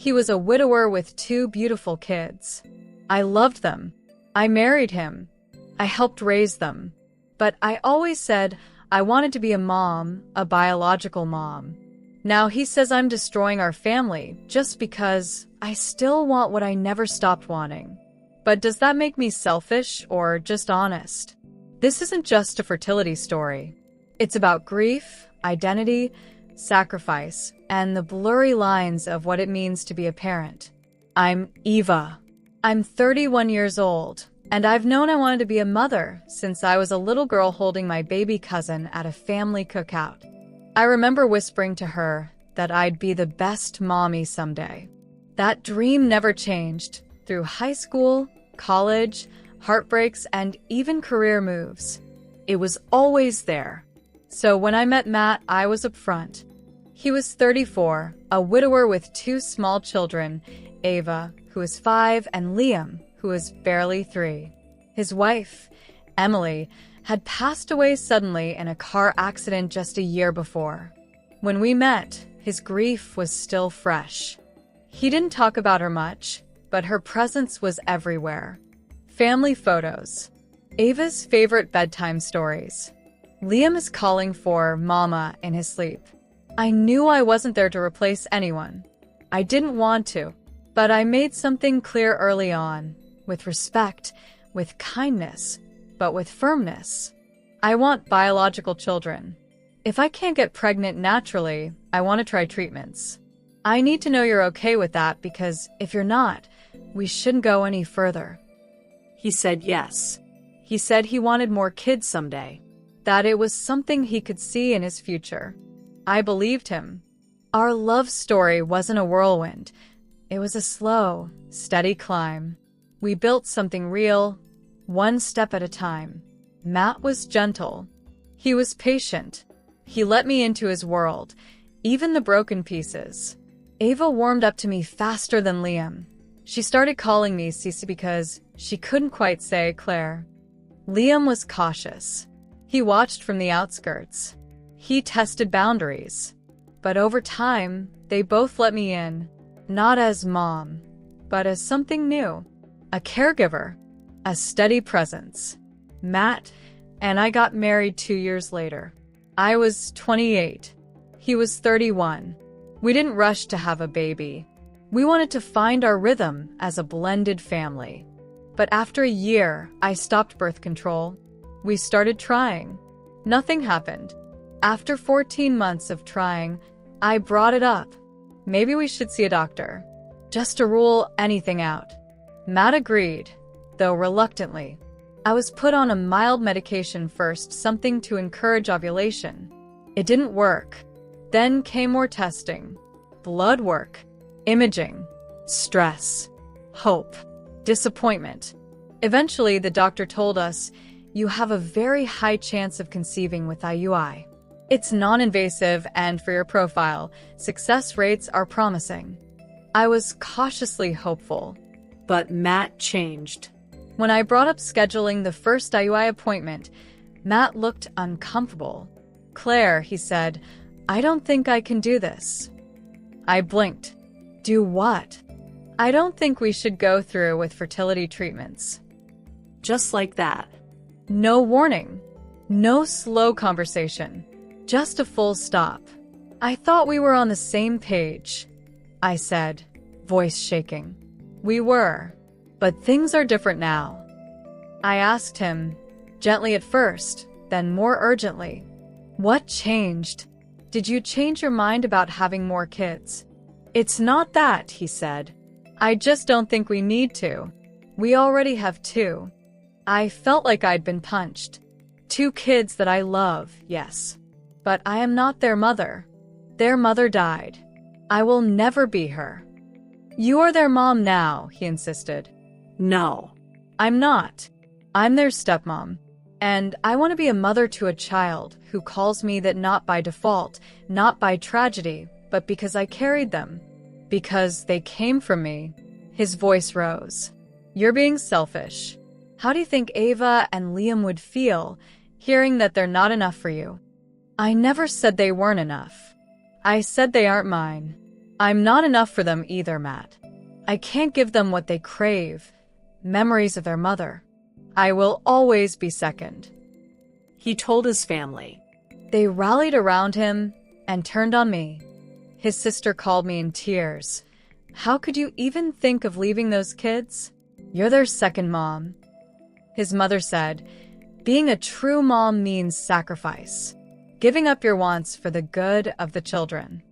He was a widower with 2 beautiful kids. I loved them. I married him. I helped raise them. But I always said I wanted to be a mom, a biological mom. Now he says I'm destroying our family just because I still want what I never stopped wanting. But does that make me selfish or just honest? This isn't just a fertility story. It's about grief, identity, sacrifice, and the blurry lines of what it means to be a parent. I'm Eva. I'm 31 years old, and I've known I wanted to be a mother since I was a little girl holding my baby cousin at a family cookout. I remember whispering to her that I'd be the best mommy someday. That dream never changed through high school, college, heartbreaks, and even career moves. It was always there. So when I met Matt, I was upfront. He was 34, a widower with 2 small children, Ava, who is 5, and Liam, who is barely 3. His wife, Emily, had passed away suddenly in a car accident just a year before. When we met, his grief was still fresh. He didn't talk about her much, but her presence was everywhere. Family photos. Ava's favorite bedtime stories. Liam is calling for Mama in his sleep. I knew I wasn't there to replace anyone. I didn't want to, but I made something clear early on, with respect, with kindness, but with firmness. I want biological children. If I can't get pregnant naturally, I want to try treatments. I need to know you're okay with that because if you're not, we shouldn't go any further. He said yes. He said he wanted more kids someday, that it was something he could see in his future. I believed him. Our love story wasn't a whirlwind. It was a slow, steady climb. We built something real, one step at a time. Matt was gentle. He was patient. He let me into his world, even the broken pieces. Ava warmed up to me faster than Liam. She started calling me Cece because she couldn't quite say Claire. Liam was cautious. He watched from the outskirts. He tested boundaries. But over time, they both let me in, not as mom, but as something new. A caregiver, a steady presence. Matt and I got married 2 years later. I was 28. He was 31. We didn't rush to have a baby. We wanted to find our rhythm as a blended family. But after a year, I stopped birth control. We started trying. Nothing happened. After 14 months of trying, I brought it up. Maybe we should see a doctor, just to rule anything out. Matt agreed, though reluctantly. I was put on a mild medication first, something to encourage ovulation. It didn't work. Then came more testing, blood work, imaging, stress, hope, disappointment. Eventually, the doctor told us, you have a very high chance of conceiving with IUI. It's non-invasive, and for your profile, success rates are promising. I was cautiously hopeful, but Matt changed. When I brought up scheduling the first IUI appointment, Matt looked uncomfortable. Claire, he said, I don't think I can do this. I blinked. Do what? I don't think we should go through with fertility treatments. Just like that. No warning. No slow conversation. Just a full stop. I thought we were on the same page, I said, voice shaking. We were, but things are different now. I asked him, gently at first, then more urgently. What changed? Did you change your mind about having more kids? It's not that, he said. I just don't think we need to. We already have 2. I felt like I'd been punched. 2 kids that I love, yes. But I am not their mother. Their mother died. I will never be her. You are their mom now, he insisted. No, I'm not. I'm their stepmom. And I want to be a mother to a child who calls me that not by default, not by tragedy, but because I carried them. Because they came from me. His voice rose. You're being selfish. How do you think Ava and Liam would feel hearing that they're not enough for you? I never said they weren't enough. I said they aren't mine. I'm not enough for them either, Matt. I can't give them what they crave, memories of their mother. I will always be second. He told his family. They rallied around him and turned on me. His sister called me in tears. How could you even think of leaving those kids? You're their second mom. His mother said, being a true mom means sacrifice, giving up your wants for the good of the children.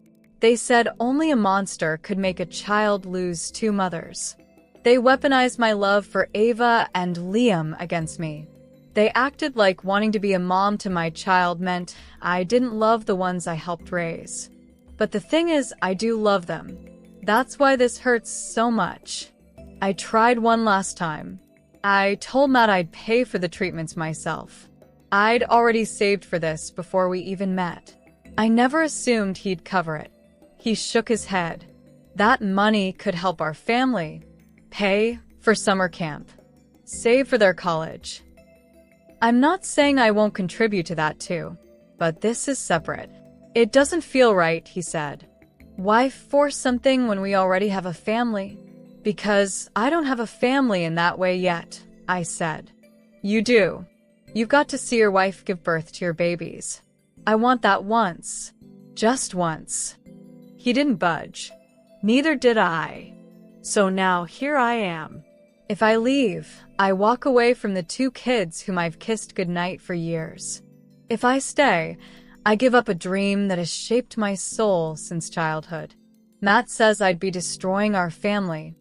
They said only a monster could make a child lose two mothers. They weaponized my love for Ava and Liam against me. They acted like wanting to be a mom to my child meant I didn't love the ones I helped raise. But the thing is, I do love them. That's why this hurts so much. I tried one last time. I told Matt I'd pay for the treatments myself. I'd already saved for this before we even met. I never assumed he'd cover it. He shook his head. That money could help our family. Pay for summer camp. Save for their college. I'm not saying I won't contribute to that too, but this is separate. It doesn't feel right, he said. Why force something when we already have a family? Because I don't have a family in that way yet, I said. You do. You've got to see your wife give birth to your babies. I want that once. Just once. He didn't budge. Neither did I. So now here I am. If I leave, I walk away from the two kids whom I've kissed goodnight for years. If I stay, I give up a dream that has shaped my soul since childhood. Matt says I'd be destroying our family,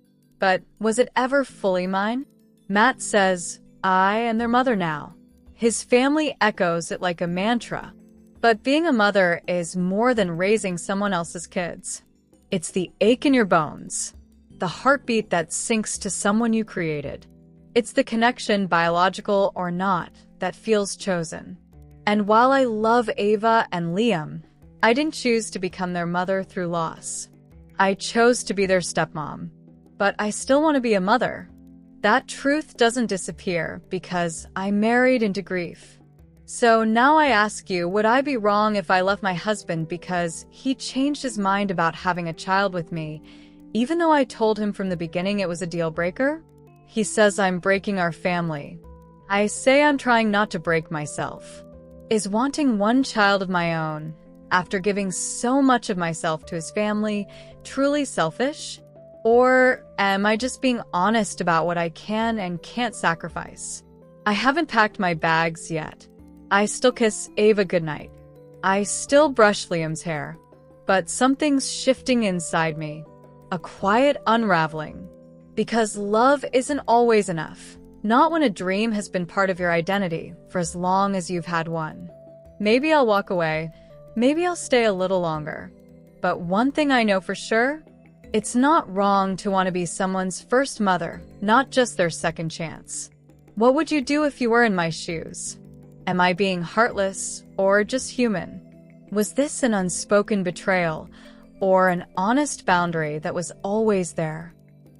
but was it ever fully mine? Matt says, I am their mother now. His family echoes it like a mantra. But being a mother is more than raising someone else's kids. It's the ache in your bones, the heartbeat that sinks to someone you created. It's the connection, biological or not, that feels chosen. And while I love Ava and Liam, I didn't choose to become their mother through loss. I chose to be their stepmom. But I still want to be a mother. That truth doesn't disappear because I married into grief. So now I ask you, would I be wrong if I left my husband because he changed his mind about having a child with me, even though I told him from the beginning it was a deal breaker? He says I'm breaking our family. I say I'm trying not to break myself. Is wanting one child of my own, after giving so much of myself to his family, truly selfish? Or am I just being honest about what I can and can't sacrifice? I haven't packed my bags yet. I still kiss Ava goodnight. I still brush Liam's hair. But something's shifting inside me. A quiet unraveling. Because love isn't always enough. Not when a dream has been part of your identity for as long as you've had one. Maybe I'll walk away. Maybe I'll stay a little longer. But one thing I know for sure, it's not wrong to want to be someone's first mother, not just their second chance. What would you do if you were in my shoes? Am I being heartless or just human? Was this an unspoken betrayal or an honest boundary that was always there?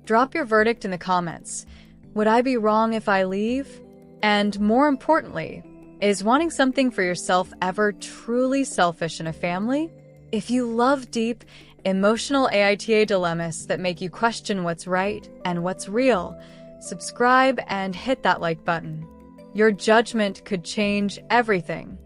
Drop your verdict in the comments. Would I be wrong if I leave? And more importantly, is wanting something for yourself ever truly selfish in a family? If you love deep, emotional AITA dilemmas that make you question what's right and what's real, subscribe and hit that like button. Your judgment could change everything.